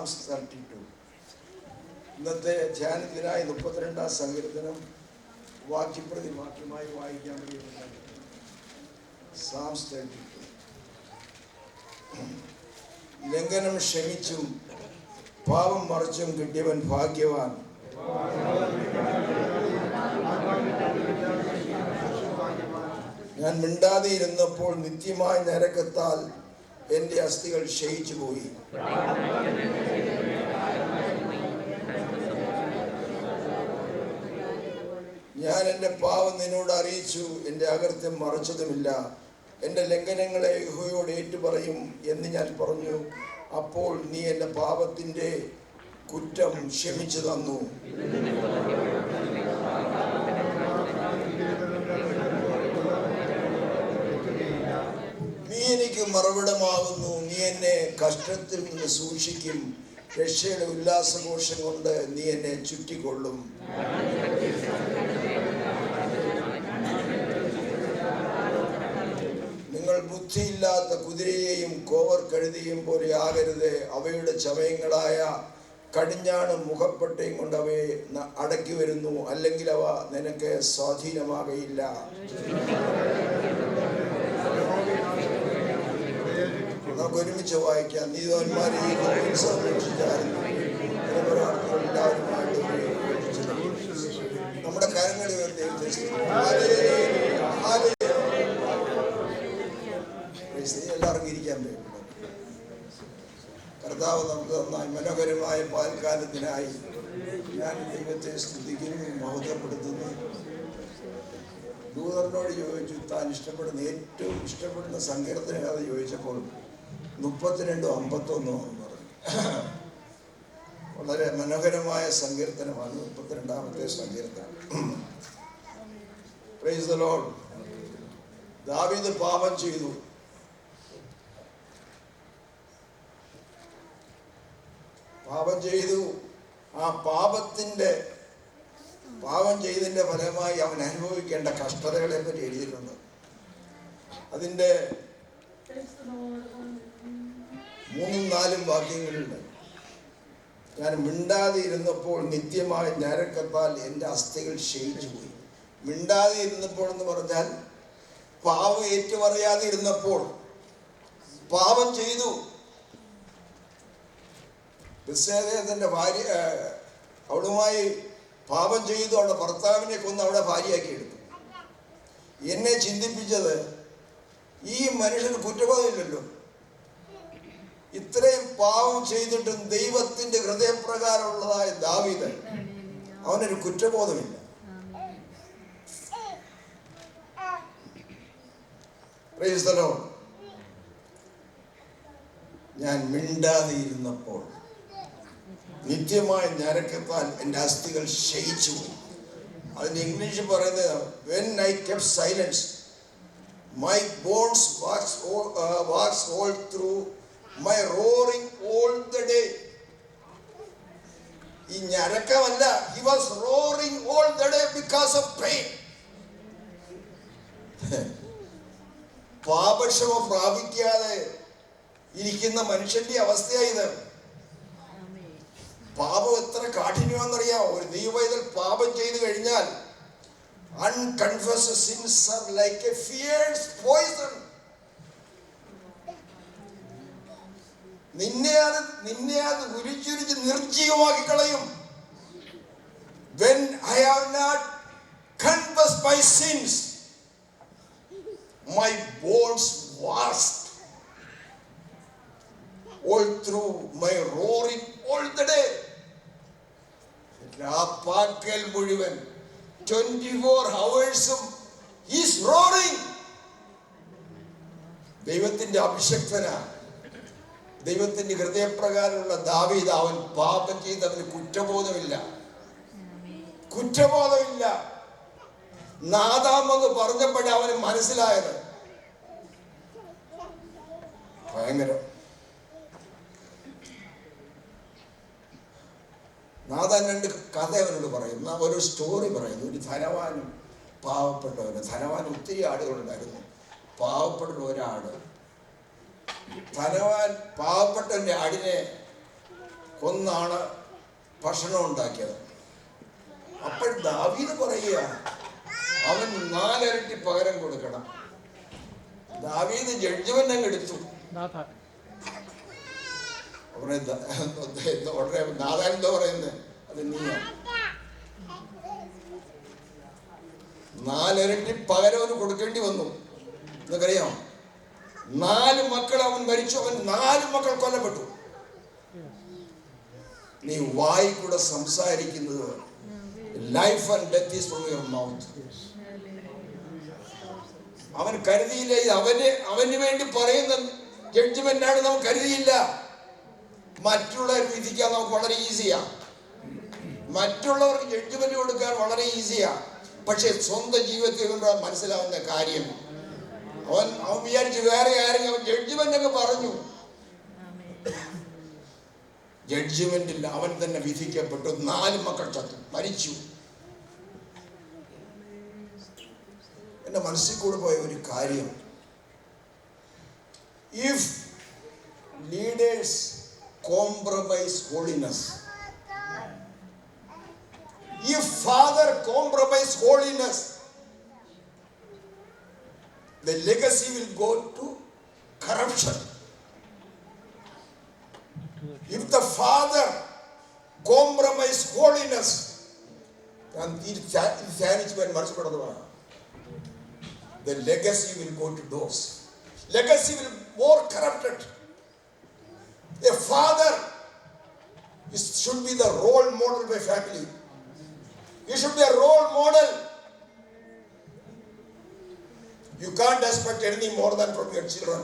Psalms 32. ഇന്നത്തെ ധ്യാനത്തിനായി 32-ാം സങ്കീർത്തനം വാക്യപ്രതി വാക്യമായി വായിക്കാൻ കഴിയുന്നത്. Psalms 32. ലംഘനം ക്ഷമിച്ചും പാപം മറിച്ചും കിട്ടിയവൻ ഭാഗ്യവാൻ. ഞാൻ മിണ്ടാതെ ഇരുന്നപ്പോൾ നിത്യമായ നരകത്താൽ എൻ്റെ അസ്ഥികൾ ക്ഷയിച്ചു പോയി. ഞാൻ എൻ്റെ പാവം നിന്നോട് അറിയിച്ചു, എൻ്റെ അകൃത്യം മറച്ചതുമില്ല. എൻ്റെ ലംഘനങ്ങളെ യഹോവയോട് ഏറ്റുപറയും എന്ന് ഞാൻ പറഞ്ഞു. അപ്പോൾ നീ എൻ്റെ പാപത്തിൻ്റെ കുറ്റം ക്ഷമിച്ചു തന്നു. നീ എനിക്ക് മറുപടമാകുന്നു. നീ എന്നെ കഷ്ടത്തിൽ നിന്ന് സൂക്ഷിക്കും. രക്ഷയുടെ ഉല്ലാസഘോഷം കൊണ്ട് നീ എന്നെ ചുറ്റിക്കൊള്ളും. നിങ്ങൾ ബുദ്ധിയില്ലാത്ത കുതിരയെയും കോവർ കഴുതയെയും പോലെ ആകരുത്. അവയുടെ ചമയങ്ങളായ കടിഞ്ഞാണും മുഖപ്പട്ടയും കൊണ്ട് അവയെ അടക്കി വരുന്നു, അല്ലെങ്കിൽ അവ നിനക്ക് സ്വാധീനമാകയില്ല. നമുക്ക് ഒരുമിച്ച് വായിക്കാം. നീതിമാന്മാരെ നമ്മുടെ കരങ്ങളിൽ എല്ലാവർക്കും ഇരിക്കാൻ പറ്റും. കർത്താവ് നമുക്ക് നന്നായി മനോഹരമായ പാൽക്കാലത്തിനായി ഞാൻ ദൈവത്തെ സ്തുതിക്കുന്നു, മഹത്വപ്പെടുത്തുന്നു. ദൂതറിനോട് ചോദിച്ചു താൻ ഇഷ്ടപ്പെടുന്ന ഏറ്റവും ഇഷ്ടപ്പെടുന്ന സങ്കീർത്തനം കഥ ചോദിച്ചപ്പോൾ 32:51 പറഞ്ഞു. വളരെ മനോഹരമായ സങ്കീർത്തനമാണ് 32-ാമത്തെ സങ്കീർത്തനം. Praise the Lord. ദാവീദ് പാപം ചെയ്തു. ആ പാപം ചെയ്തതിൻ്റെ ഫലമായി അവൻ അനുഭവിക്കേണ്ട കഷ്ടതകളെ പറ്റി എഴുതിയിട്ടുണ്ട്. അതിൻ്റെ 3-4 വാക്യങ്ങളുണ്ട്. ഞാൻ മിണ്ടാതെ ഇരുന്നപ്പോൾ നിത്യമായ നരകത്താൽ എൻ്റെ അസ്ഥികൾ ക്ഷയിച്ചു പോയി. മിണ്ടാതെ ഇരുന്നപ്പോൾ എന്ന് പറഞ്ഞാൽ പാവം ഏറ്റുപറയാതെ ഇരുന്നപ്പോൾ. പാപം ചെയ്തു. തൻ്റെ ഭാര്യ അവളുമായി പാപം ചെയ്തു. അവളുടെ ഭർത്താവിനെ കൊന്ന് അവളെ ഭാര്യയാക്കി എടുത്തു. എന്നെ ചിന്തിപ്പിച്ചത്, ഈ മനുഷ്യന് കുറ്റബോധമില്ലല്ലോ. ഇത്രയും പാവം ചെയ്തിട്ടും ദൈവത്തിന്റെ ഹൃദയപ്രകാരമുള്ളതായ ദാവീദ്, അവനൊരു കുറ്റബോധമില്ല. Praise the Lord. ഞാൻ മിണ്ടാതെ ഇരുന്നപ്പോൾ നിത്യമായ നരകത്താൽ എൻ്റെ അസ്ഥികൾ ക്ഷയിച്ചു പോയി. അതിന് ഇംഗ്ലീഷ് പറയുന്നത്, when I kept silence, my bones waxed all through my roaring all the day. ഈ ഞരക്കമല്ല, he was roaring all the day because of pain. പാപക്ഷമ പ്രാപിക്കാതെ ഇരിക്കുന്ന മനുഷ്യന്റെ അവസ്ഥയായത്. പാപം എത്ര കാഠിന്യമാണെന്നറിയാമോ? ഒരു ദൈവവൈതൽ പാപം ചെയ്തു കഴിഞ്ഞാൽ unconfessed sins are like a fierce poison. നിന്നെ അത് ഉരിച്ചുരിച്ച് നിർജീവമാക്കി കളയും. When I have not confessed my sins, my bones waxed all through my roaring all the day. ആ പകൽ മുഴുവൻ 24 hours-ഉം he's roaring. ദൈവത്തിന്റെ അഭിഷക്തനാ, ദൈവത്തിന്റെ ഹൃദയപ്രകാരമുള്ള ദാവീദ്. അവൻ പാപം ചെയ്തവന് കുറ്റബോധമില്ല. നാദാമെന്ന് പറഞ്ഞപ്പോഴേ അവന് മനസ്സിലായത്. ഭയങ്കരം. നാദാൻ 2 കഥ അവനോട് പറയുന്നു. ഒരു സ്റ്റോറി പറയുന്നു. ഒരു ധനവാനും പാവപ്പെട്ടവന്. ധനവാൻ ഒത്തിരി ആടുകളുണ്ടായിരുന്നു. പാവപ്പെട്ട ഒരാട്. ധനവാൻ പാവപ്പെട്ടവന്റെ ആടിനെ കൊന്നാണ് ഭക്ഷണം ഉണ്ടാക്കിയത്. അപ്പോൾ ദാവീദ് പറയുക, അവൻ 4 ഇരട്ടി പകരം കൊടുക്കണം. ദാവീദ് ജഡ്ജ്മെന്റ് അങ്ങ് എടുത്തു. ഉടനെ നാഥാൻ എന്താ പറയുന്നത്? അത് നീയാണ്. 4 ഇരട്ടി പകരം അവന് കൊടുക്കേണ്ടി വന്നു. എന്നറിയാം, 4 മക്കൾ അവൻ മരിച്ചു. അവൻ 4 മക്കൾ കൊല്ലപ്പെട്ടു. നീ വായി കൂടെ സംസാരിക്കുന്നത്, life and death is from your mouth. അവൻ കരുതിയില്ല, അവന് വേണ്ടി പറയുന്ന ജഡ്ജ്മെന്റ് ആണ് നമുക്ക് കരുതിയില്ല. മറ്റുള്ളവർ വിധിക്കാൻ നമുക്ക് വളരെ ഈസിയാ, മറ്റുള്ളവർക്ക് ജഡ്ജ്മെന്റ് കൊടുക്കാൻ വളരെ ഈസിയാ. പക്ഷെ സ്വന്തം ജീവിതത്തിൽ മനസ്സിലാവുന്ന കാര്യം, അവൻ വിചാരിച്ചു വേറെ ആരെങ്കിലും അവൻ ജഡ്ജ്മെന്റ് ഒക്കെ പറഞ്ഞു. ജഡ്ജ്മെന്റിൽ അവൻ തന്നെ വിധിക്കപ്പെട്ടു. 4 മക്കൾ ചത്തു, മരിച്ചു. എന്റെ മനസ്സിൽ കൂടെ പോയ ഒരു കാര്യം, if leaders compromise holiness, if father compromise holiness, the legacy will go to corruption. If the father compromise holiness, the legacy will go to those. Legacy will be more corrupted. A father should be the role model of a family. You should be a role model. You can't expect anything more than from your children.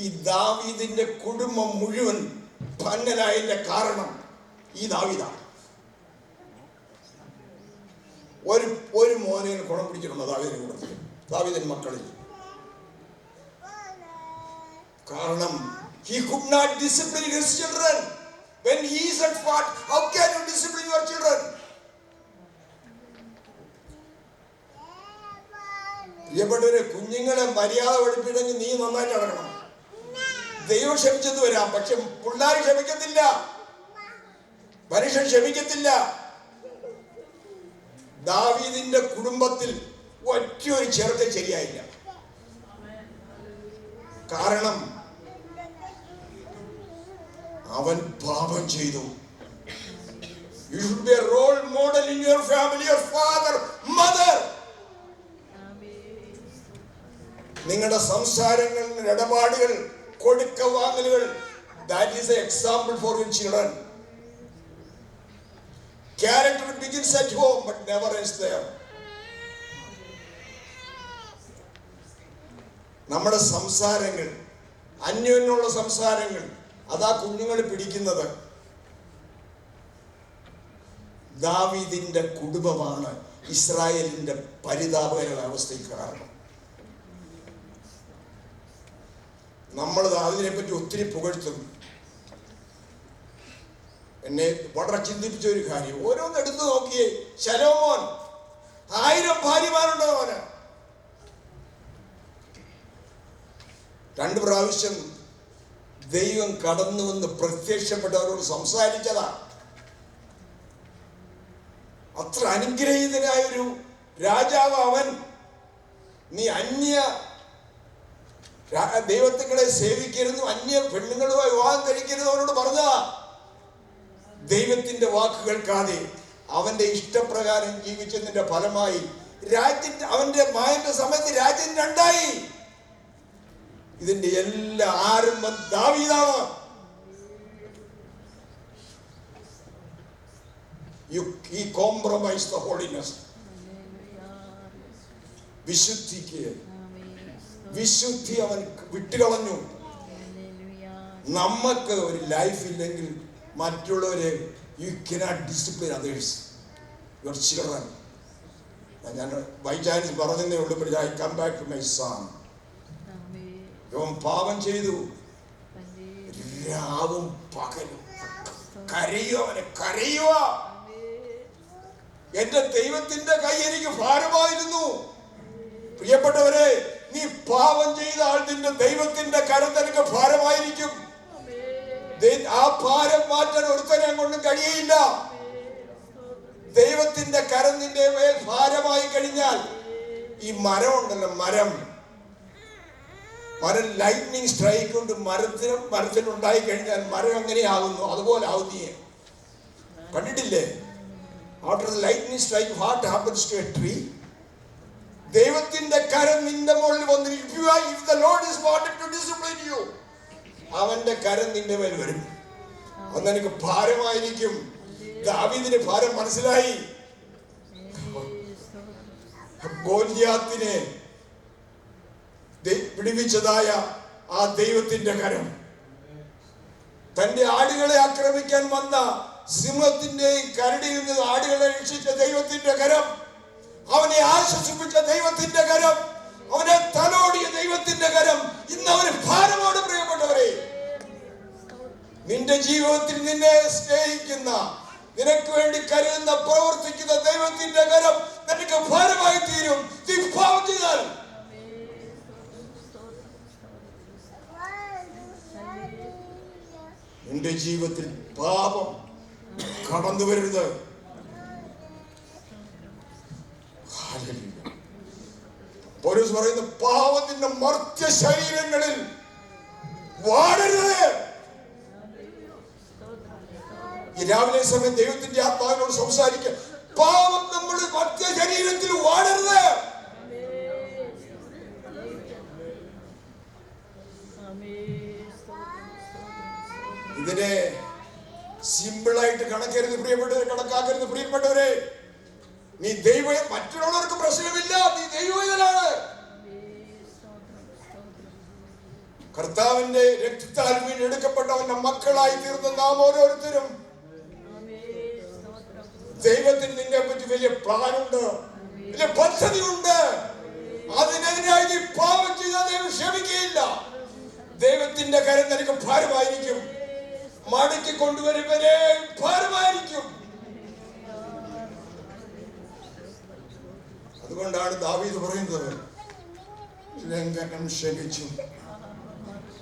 ഈ ദാവീദിന്റെ കുടുംബം മുഴുവൻ ഭംഗനായതിന്റെ കാരണം ഈ ദാവീദാണ്. ഒരു മോനെ ഗുണം പിടിച്ചിട്ടുണ്ട് ദാവീദിന്റെ കൂട്ടത്തിൽ, ദാവീദിന്റെ മക്കളിൽ. കാരണം he could not discipline his children. When he is at fault, how can you discipline your children? പ്രിയപ്പെട്ടവരെ, കുഞ്ഞുങ്ങളെ മര്യാദ പഠിപ്പിക്കണമെങ്കിൽ നീ നന്നായിട്ട് നടക്കണം. ദൈവം ക്ഷമിച്ചെന്ന് വരാം, പക്ഷെ പിള്ളേർ ക്ഷമിക്കത്തില്ല, മനുഷ്യൻ ക്ഷമിക്കത്തില്ല. ദാവീദിന്റെ കുടുംബത്തിൽ ഒറ്റയൊരു ചെറുക്കൻ ശരിയായില്ല. കാരണം അവൻ പാപം ചെയ്തു. You should be a role model in your family, your father, mother. നിങ്ങളുടെ സംസാരങ്ങൾ, ഇടപാടുകൾ, കൊടുക്ക വാങ്ങലുകൾ, that is an example for your children. Character begins at home but never ends there. നമ്മുടെ സംസാരങ്ങൾ, അന്യോന്യമുള്ള സംസാരങ്ങൾ, അതാ കുഞ്ഞുങ്ങൾ പിടിക്കുന്നത്. ദാവീദിന്റെ കുടുംബമാണ് ഇസ്രായേലിന്റെ പരിതാപകരമായ അവസ്ഥയ്ക്ക് കാരണം. നമ്മൾ അതിനെ പറ്റി ഒത്തിരി പുകഴ്ത്തും. എന്നെ വളരെ ചിന്തിപ്പിച്ച ഒരു കാര്യം, ഓരോന്ന് എടുത്തു നോക്കിയേ. ശലോമോൻ 1000 ഭാര്യമാരുണ്ടോ അവന്? 2 പ്രാവശ്യം ദൈവം കടന്നു വന്ന് പ്രത്യക്ഷപ്പെട്ടവരോട് സംസാരിച്ചതാ. അത്ര അനുഗ്രഹീതനായൊരു രാജാവ് അവൻ. നീ അന്യ ദൈവത്തിങ്ങളെ സേവിക്കരുത്, അന്യ പെണ്ണുങ്ങളുമായി വിവാഹം കഴിക്കരുത് അവനോട് പറഞ്ഞതാ. ദൈവത്തിന്റെ വാക്ക് കേൾക്കാതെ അവന്റെ ഇഷ്ടപ്രകാരം ജീവിച്ചതിന്റെ ഫലമായി അവന്റെ മായന്റെ സമയത്ത് രാജ്യം 2ആയി. ഇതിന്റെ എല്ലാ ആരംഭം ദാവീദാണ്. He compromised the holiness. വിശുദ്ധി അവൻ വിട്ടുകളഞ്ഞു. നമുക്ക് ഒരു ലൈഫ് ഇല്ലെങ്കിൽ മറ്റുള്ളവരെ you cannot discipline others, your children. ഞാൻ ബൈ ചാൻസ് പറഞ്ഞതേ ഉള്ളൂ. I come back to my son. അവൻ പാപം ചെയ്തു, രാവും പകലും കരയുക. എന്റെ ദൈവത്തിന്റെ കൈ എനിക്ക് ഭാരമായിരുന്നു. പ്രിയപ്പെട്ടവരെ, നീ പാപം ചെയ്താൽ നിന്റെ ദൈവത്തിന്റെ കരം നിനക്ക് ഭാരമായിരിക്കും. ആ ഭാരം മാറ്റാൻ ഒരുത്തനെ കൊണ്ട് കഴിയില്ല. ദൈവത്തിന്റെ കരം നിന്റെ മേൽ ഭാരമായി കഴിഞ്ഞാൽ, ഈ മരം ഉണ്ടല്ലോ, മരം ലൈറ്റ്നിങ് സ്ട്രൈക്ക് കൊണ്ട് മരത്തിനുണ്ടായി കഴിഞ്ഞാൽ മരം എങ്ങനെയാകുന്നു അതുപോലെ ആവും. നീ കണ്ടിട്ടില്ലേ? After the lightning strike what happens to a tree? ദൈവത്തിന്റെ കരം നിന്റെ മുകളിൽ വന്നിരിക്കുക. If the Lord is wanted to discipline you, അവന്റെ കരം നിന്റെ മേൽ വരും. അന്ന് എനിക്ക് ഭാരമായിരിക്കും. ദാവീദിന് ഭാരം മനസ്സിലായി. ഗോലിയാത്തിനെ പിടിപ്പിച്ചതായ ആ ദൈവത്തിന്റെ കരം, തന്റെ ആടുകളെ ആക്രമിക്കാൻ വന്ന സിംഹത്തിന്റെയും കരടിയിൽ നിന്ന് ആടുകളെ രക്ഷിച്ച ദൈവത്തിന്റെ കരം, അവനെ ആശ്വസിപ്പിച്ച ദൈവത്തിന്റെ കരം, അവനെ തലോടിയ ദൈവത്തിന്റെ കരം ഇന്ന് അവന് ഭാരമാണ്. പ്രിയപ്പെട്ടവരെ, നിന്റെ ജീവിതത്തിൽ നിന്നെ സ്നേഹിക്കുന്ന, നിനക്ക് വേണ്ടി കരുതുന്ന, പ്രവർത്തിക്കുന്ന ദൈവത്തിന്റെ കരം നിനക്ക് ഭാരമായി തീരും. നീ പാപം ചെയ്താൽ നിന്റെ ജീവിതത്തിൽ പാപം കടന്നു വരരുത്. പൗലോസ് പറയുന്നു, പാവത്തിന്റെ മർത്യ ശരീരങ്ങളിൽ വാടരുത്. ഈ രാവിലെ സമയം ദൈവത്തിന്റെ ആത്മാവിനോട് സംസാരിക്കുക. പാവം നമ്മുടെ മർത്യ ശരീരത്തിൽ വാടരുത്. ഇതിനെ സിമ്പിളായിട്ട് കണക്കാക്കരുത് പ്രിയപ്പെട്ടവരെ. നീ മറ്റുള്ളവർക്ക് പ്രശ്നമില്ല, നീ ദൈവവേദനാണ്. കർത്താവിന്റെ രക്തത്താൽ വീണ്ടെടുക്കപ്പെട്ടവന്റെ മക്കളായി തീർന്ന നാം ഓരോരുത്തരും, ദൈവത്തിന് നിന്നെ പറ്റി വലിയ പ്ലാനുണ്ട്, വലിയ പദ്ധതിയുണ്ട്. അതിനെതിരായി നീ പാപം ചെയ്താൽ ദൈവം ക്ഷമിക്കുകയില്ല. ദൈവത്തിന്റെ കരം നിനക്ക് ഭാരമായിരിക്കും. മടക്കി കൊണ്ടുവരുവരെ ഭാരമായിരിക്കും. അതുകൊണ്ടാണ് ദാവീദ് പറയുന്നത്, ലംഘനം ക്ഷമിച്ചു,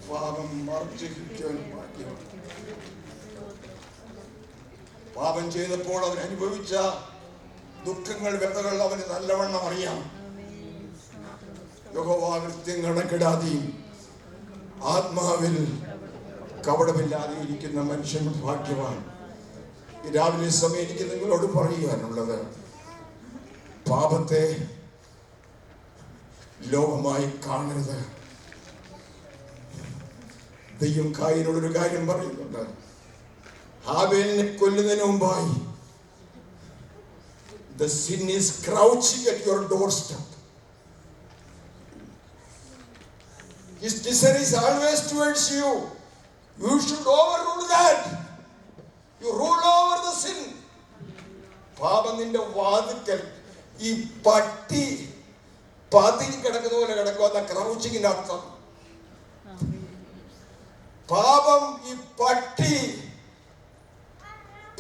പാപം മറച്ചിരിക്കാൻ മാറ്റി. പാപം ചെയ്തപ്പോൾ അവൻ അനുഭവിച്ച ദുഃഖങ്ങൾ, വ്യതകൾ അവന് നല്ലവണ്ണം അറിയാം. യഹോവ കൃത്യം കണക്കിടാതെയും ആത്മാവിൽ കപടമില്ലാതെ ഇരിക്കുന്ന മനുഷ്യൻ ഭാഗ്യവാൻ. ഈ രാവിലെ സമയം എനിക്ക് നിങ്ങളോട് പറയുവാനുള്ളത്, പാപത്തെ ലോകമായി കാണരുത്. ദൈവം കായനോടൊരു കാര്യം പറയുന്നുണ്ട്. ഹാബേലിനെ കൊല്ലുന്നതിന് മുമ്പായി, the sin is crouching at your doorstep. His desire is always towards you. You should overrule that. You rule over the sin. പാപം നിന്റെ വാതിക്കൽ ഈ പട്ടി പതിഞ്ഞ് കിടക്കുന്ന പോലെ കിടക്കുക. ക്രൗച്ചിങ്ങിന്റെ അർത്ഥം, പാപം ഈ പട്ടി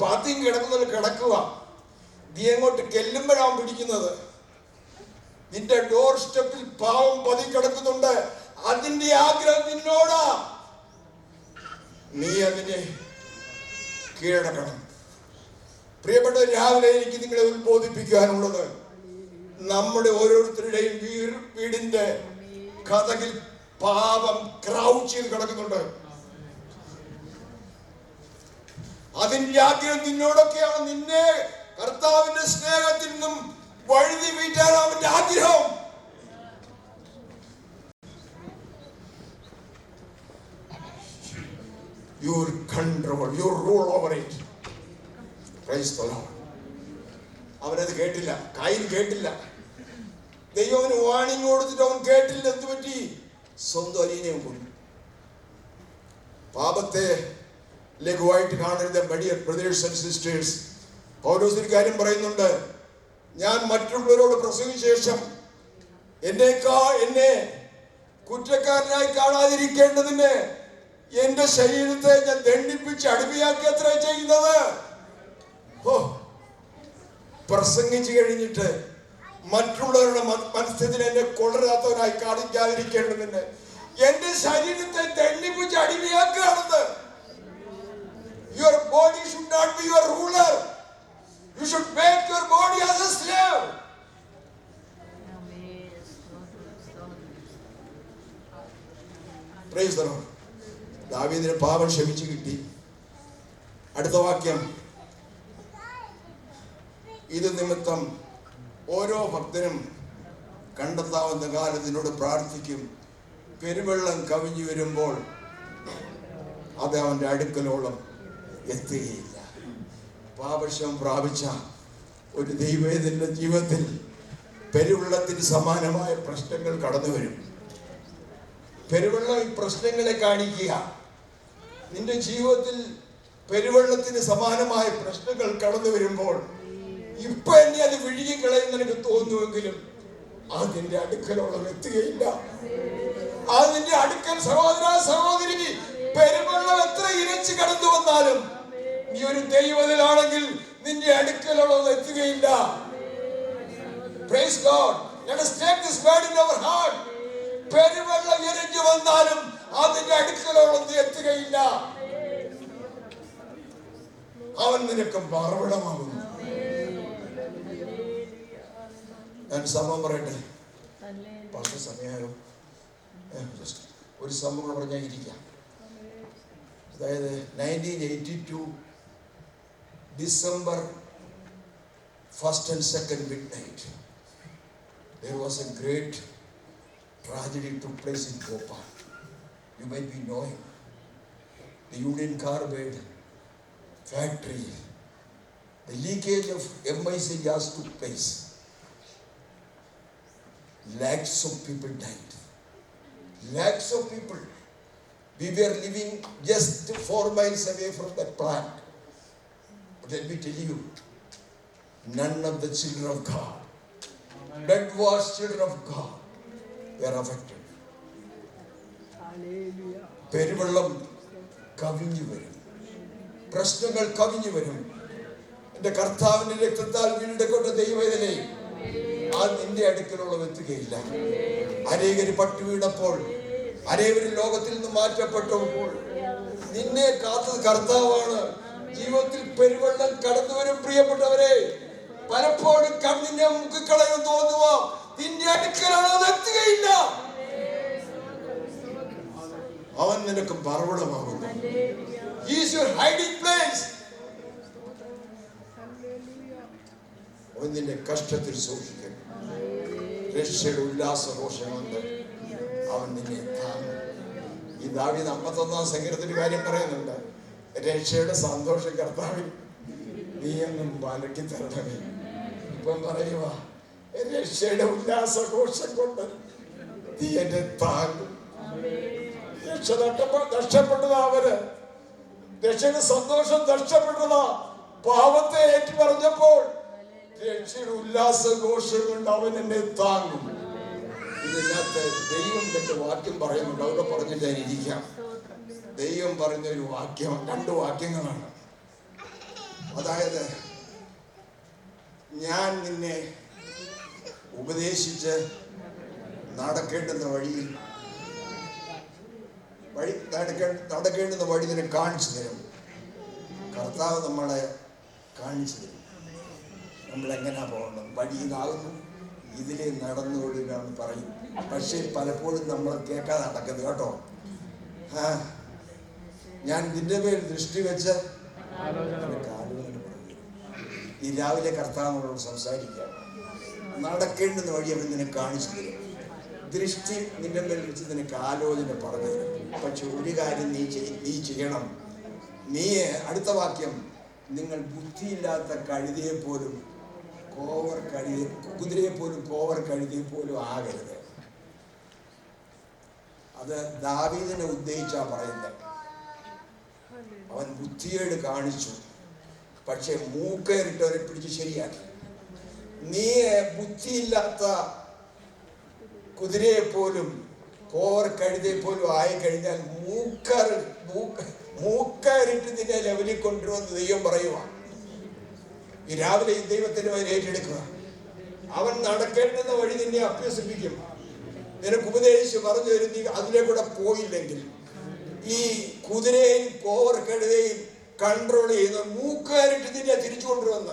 പതിഞ്ഞ് കിടക്കുന്ന പോലെ കിടക്കുക. നീ എങ്ങോട്ട് ചെല്ലുമ്പോഴാണ് പിടിക്കുന്നത്. നിന്റെ ഡോർ സ്റ്റെപ്പിൽ പാവം പതിഞ്ഞ് കിടക്കുന്നുണ്ട്. അതിന്റെ ആഗ്രഹം നിന്നോടാ. നീ അതിനെ കീഴടക്കണം. പ്രിയപ്പെട്ട, രാവിലെ എനിക്ക് നിങ്ങളെ ഉത്ബോധിപ്പിക്കാനുള്ളത്, നമ്മുടെ ഓരോരുത്തരുടെയും വീടിന്റെ കതകിൽ പാപം ക്രൗച്ച് ചെയ്ത് കിടക്കുന്നുണ്ട്. അതിന്റെ ആഗ്രഹം നിന്നോടൊക്കെയാണ്. നിന്നെ കർത്താവിന്റെ സ്നേഹത്തിൽ നിന്നും വഴുതി വീട്ടാൻ അവന്റെ ആഗ്രഹം. Your control, your rule over it. Praise the Lord. അവനത് കേട്ടില്ല, കായൻ കേട്ടില്ല. ദൈവം അവന് വാണിംഗ് കൊടുത്തിട്ട് അവൻ കേട്ടില്ല. എന്ത് പറ്റി? സ്വന്തം അനിയനെയും കൊന്നു. പാപത്തെ ലഘുവായിട്ട് കാണരുത്. ഡിയർ ബ്രദേഴ്സ് ആൻഡ് സിസ്റ്റേഴ്സ്, പൗലോസ് ഒരു കാര്യം പറയുന്നുണ്ട്. ഞാൻ മറ്റുള്ളവരോട് പ്രസംഗിച്ച ശേഷം എന്നെ കുറ്റക്കാരനായി കാണാതിരിക്കേണ്ടതിന് എന്റെ ശരീരത്തെ ഞാൻ ദണ്ഡിപ്പിച്ച് അടിമയാക്കി അത്ര ചെയ്യുന്നത്. പ്രസംഗിച്ചു കഴിഞ്ഞിട്ട് മറ്റുള്ളവരുടെ മനസ്ഥിതിൽ എന്നെ കൊള്ളരാത്തവനായി കാണിക്കാതിരിക്കേണ്ടതിന് എന്റെ ശരീരത്തെ ദണ്ഡിപ്പിച്ച് അടിമയാക്കുകയാണെന്ന്. should not be your ruler. You should make your body as a slave. Praise the Lord. ദാവീദിന് പാപം ക്ഷമിച്ചു കിട്ടി. അടുത്ത വാക്യം, ഇത് നിമിത്തം ഓരോ ഭക്തനും കണ്ടെത്താവുന്ന കാലത്തിനോട് പ്രാർത്ഥിക്കും. പെരുവെള്ളം കവിഞ്ഞു വരുമ്പോൾ അത് അവൻ്റെ അടുക്കലോളം എത്തുകയില്ല. പാപക്ഷമം പ്രാപിച്ച ഒരു ദൈവത്തിന്റെ ജീവിതത്തിൽ പെരുവെള്ളത്തിന് സമാനമായ പ്രശ്നങ്ങൾ കടന്നു വരും. പെരുവെള്ളം ഈ പ്രശ്നങ്ങളെ കാണിക്കുക. നിന്റെ ജീവിതത്തിൽ പെരുവെള്ളത്തിന് സമാനമായ പ്രശ്നങ്ങൾ കടന്നു വരുമ്പോൾ ഇപ്പൊ എന്നെ അത് വിഴുകിക്കളയും നിനക്ക് തോന്നുമെങ്കിലും അതിന്റെ അടുക്കലോളം എത്തുകയില്ല. അതിന്റെ അടുക്കൽ സഹോദര സഹോദരി, പെരുവെള്ളം എത്ര ഇരച്ചു കടന്നു വന്നാലും നീ ഒരു ദൈവത്തിലാണെങ്കിൽ നിന്റെ അടുക്കലോളം എത്തുകയില്ല. Praise God. Let us take this word in our heart. പെരുവെള്ളം ഇരഞ്ഞു വന്നാലും അതിന്റെ അടുക്കലോളം എത്തുകയില്ല. അവൻ നിനക്ക് മറുപടമാകുന്നു. ഞാൻ സംഭവം പറയട്ടെ, പക്ഷെ സമയമായോ? ഒരു സംഭവം പറഞ്ഞാൽ ഇരിക്കാം. അതായത് 1982 December 1st and 2nd midnight, there was a great tragedy took place in Bhopal. You might be knowing the Union Carbide factory. The leakage of MIC gas took place. Lakhs of people died. Lakhs of people. We were living just 4 miles away from that plant. But let me tell you, none of the children of God, blood-washed children of God, were affected. പെരുവെള്ളം കവിഞ്ഞു വരും, പ്രശ്നങ്ങൾ കവിഞ്ഞു വരും. എന്റെ കർത്താവിന്റെ രക്തത്താൽ വീണ്ടെടുക്കപ്പെട്ട ദൈവവേദനയെ ആ നിന്റെ അടുക്കലോളം എത്തുകയില്ല. അനേകര് പട്ടു വീണപ്പോൾ, അനേകര് ലോകത്തിൽ നിന്ന് മാറ്റപ്പെട്ടപ്പോൾ നിന്നെ കാത്തത് കർത്താവാണ്. ജീവിതത്തിൽ പെരുവെള്ളം കടന്നു വരും പ്രിയപ്പെട്ടവരെ. പലപ്പോഴും കണ്ണിനെ മുക്കിക്കളയും തോന്നുക, നിന്റെ അടുക്കലോളം എത്തുകയില്ല. അവൻ നിനക്ക് മറുപടമാകുന്നു. He is your hiding place. അവൻ നിന്നെ കഷ്ടത്തിൽ സൂക്ഷിക്കും. രക്ഷയുടെ ഉല്ലാസഘോഷം കൊണ്ട് അവൻ നിന്നെ താങ്ങും. ഈ ദാവീദ് 51-ാം സങ്കീർത്തനത്തിൽ കാര്യം പറയുന്നുണ്ട്. രക്ഷയുടെ സന്തോഷം കർത്താവിൽ നീ എന്നും പാലക്കി തരണമേ. ഇപ്പം പറയുക, രക്ഷയുടെ ഉല്ലാസഘോഷം കൊണ്ട് നീ എന്നെ താങ്ങും. രക്ഷ നഷ്ടപ്പെട്ടതാ അവര്. രക്ഷയുടെ സന്തോഷം നഷ്ടപ്പെട്ടതാ. പാപത്തെ ഏറ്റു പറഞ്ഞപ്പോൾ രക്ഷയുടെ ഉല്ലാസഘോഷം കൊണ്ട് അവൻ എന്നെ താങ്ങും. ഇതിനകത്ത് ദൈവം എന്റെ വാക്യം പറയുന്നുണ്ട്. അവിടെ പറഞ്ഞിട്ട് ഇരിക്കാം. ദൈവം പറയുന്ന ഒരു വാക്യം, 2 വാക്യങ്ങളാണ്. അതായത്, ഞാൻ നിന്നെ ഉപദേശിച്ച് നടക്കേണ്ടുന്ന വഴി നിന്നെ കാണിച്ചു തരും. കർത്താവ് നമ്മളെ കാണിച്ചു തരും. നമ്മളെങ്ങനെയാ പോകണം, വഴി ഇതാകുന്നു, ഇതിലെ നടന്നുകൊടുക്കാന്ന് പറയും. പക്ഷെ പലപ്പോഴും നമ്മൾ കേൾക്കാതെ നടക്കുന്നത് കേട്ടോ. ഞാൻ നിന്റെ പേര് ദൃഷ്ടി വെച്ച് ഈ രാവിലെ കർത്താവിനോട് സംസാരിക്കാം. നടക്കേണ്ടുന്ന വഴി അവൻ നിന്നെ കാണിച്ചു തരും. ദൃഷ്ടി നിന്റെ മേൽ വെച്ച് നിനക്ക് ആലോചന പറഞ്ഞു തരും. പക്ഷെ ഒരു കാര്യം നീ ചെയ്യണം. നീ, അടുത്ത വാക്യം, നിങ്ങൾ ബുദ്ധിയില്ലാത്ത കഴുതയെ പോലും കുതിരയെ പോലും കോവർ കഴുതയെ പോലും ആകരുത്. അത് ദാവീദിനെ ഉദ്ദേശിച്ചാ പറയുന്നത്. അവൻ ബുദ്ധിയേട് കാണിച്ചു, പക്ഷെ മൂക്കേറിട്ടവരെ പിടിച്ച് ശരിയാക്കി. നീ ബുദ്ധിയില്ലാത്ത കുതിരയെ പോലും കോവർ കഴുതയെ പോലും ആയി കഴിഞ്ഞാൽ മൂക്കാറിട്ട് നിന്നെ ലെവലിൽ കൊണ്ടുവന്ന് ദൈവം പറയുക. ഈ രാവിലെ ഈ ദൈവത്തിന് വരെ ഏറ്റെടുക്കുക. അവൻ നടക്കേണ്ടുന്ന വഴി നിന്നെ അഭ്യസിപ്പിക്കും. നിനക്ക് ഉപദേശിച്ച് പറഞ്ഞു തരും. നീ അതിലെ കൂടെ പോയില്ലെങ്കിൽ ഈ കുതിരയും കോവർ കഴുതയും കൺട്രോൾ ചെയ്യുന്ന മൂക്കാരിട്ട് നിന്നെ തിരിച്ചു കൊണ്ടുവന്ന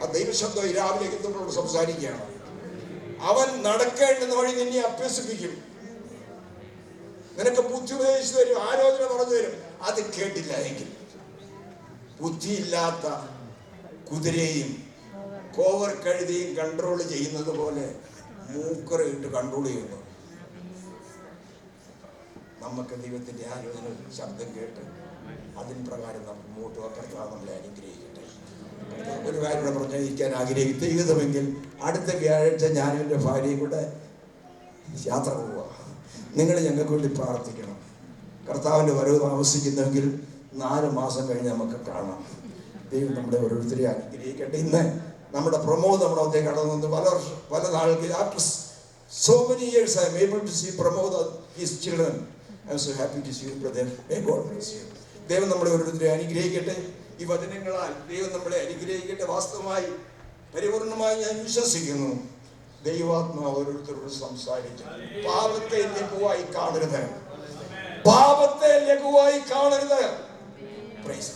ആ ദൈവശബ്ദം ഈ രാവിലെ എത്തുന്നവരോട് സംസാരിക്കുകയാണ്. അവൻ നടക്കേണ്ടുന്ന വഴി നിന്നെ അഭ്യസിപ്പിക്കും. നിനക്ക് ബുദ്ധി ഉപദേശിച്ചു തരും, ആലോചന പറഞ്ഞു തരും. അത് കേട്ടില്ല എങ്കിൽ ബുദ്ധിയില്ലാത്ത കുതിരയും കോവർ കഴുതിയും കൺട്രോൾ ചെയ്യുന്നത് പോലെ മൂക്കറ ഇട്ട് കൺട്രോൾ ചെയ്യുന്നു. നമുക്ക് ദൈവത്തിന്റെ ആലോചന ശബ്ദം കേട്ട് അതിന് പ്രകാരം നമുക്ക് മുമ്പോട്ട് കർത്താവ് നമ്മളെ അനുഗ്രഹിക്കട്ടെ. ഒരു കാര്യം കൂടെ പറഞ്ഞിരിക്കാൻ ആഗ്രഹിക്കുമെങ്കിൽ അടുത്ത വ്യാഴാഴ്ച ഞാനും എൻ്റെ ഭാര്യയും കൂടെ യാത്ര പോവുക. നിങ്ങൾ ഞങ്ങൾക്ക് വേണ്ടി പ്രാർത്ഥിക്കണം. കർത്താവിൻ്റെ വരവ് താമസിക്കുന്നെങ്കിൽ 4 മാസം കഴിഞ്ഞ് നമുക്ക് കാണാം. ദൈവം നമ്മുടെ ഓരോരുത്തരെ അനുഗ്രഹിക്കട്ടെ. ഇന്ന് നമ്മുടെ പ്രമോദ് നമ്മുടെ ഒത്തേ കടന്നു പല നാൾക്ക് after so many years I am able to see Pramod his children. I am so happy to see you, brother. May God bless you. ദൈവം നമ്മളെ ഓരോരുത്തരെ അനുഗ്രഹിക്കട്ടെ. ഈ വചനങ്ങളാൽ ദൈവം നമ്മളെ അനുഗ്രഹിക്കട്ടെ. വാസ്തവമായി പരിപൂർണമായി ഞാൻ വിശ്വസിക്കുന്നു ദൈവാത്മാവ് ഓരോരുത്തരോട് സംസാരിച്ചു. പാപത്തെ ലഘുവായി കാണരുത്, പാപത്തെ ലഘുവായി കാണരുത്. Praise